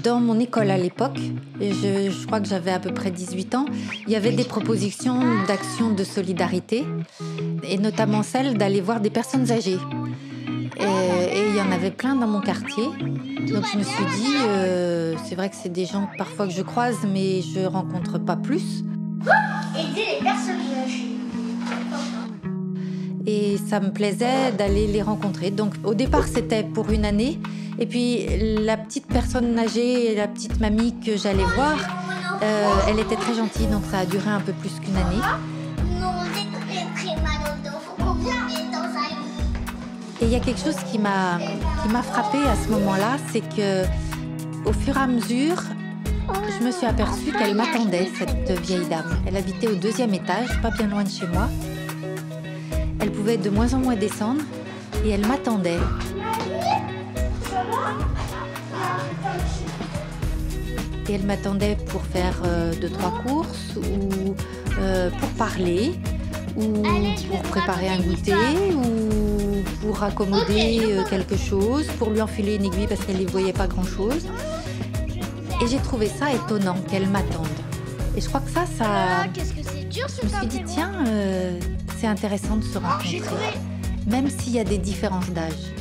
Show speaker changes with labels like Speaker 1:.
Speaker 1: Dans mon école à l'époque, je crois que j'avais à peu près 18 ans, il y avait des propositions d'actions de solidarité, et notamment celle d'aller voir des personnes âgées. Et il y en avait plein dans mon quartier. Donc je me suis dit, c'est vrai que c'est des gens parfois que je croise, mais je rencontre pas plus.
Speaker 2: Aider les personnes âgées.
Speaker 1: Et ça me plaisait d'aller les rencontrer. Donc au départ, c'était pour une année. Et puis la petite personne âgée, la petite mamie que j'allais voir, elle était très gentille, donc ça a duré un peu plus qu'une année.
Speaker 2: Non, on est très mal au dos. Faut qu'on vienne dans un lit.
Speaker 1: Et il y a quelque chose qui m'a frappée à ce moment-là, c'est que au fur et à mesure, je me suis aperçue qu'elle m'attendait, cette vieille dame. Elle habitait au 2e étage, pas bien loin de chez moi. Elle pouvait de moins en moins descendre et elle m'attendait. Et elle m'attendait pour faire 2-3 courses ou pour parler ou pour préparer un goûter ou pour accommoder quelque chose, pour lui enfiler une aiguille parce qu'elle n'y voyait pas grand-chose. Et j'ai trouvé ça étonnant qu'elle m'attende. Et je crois que ça...
Speaker 2: Qu'est-ce que c'est dur ce
Speaker 1: Je me suis dit, tiens, c'est intéressant de se rencontrer, même s'il y a des différences d'âge.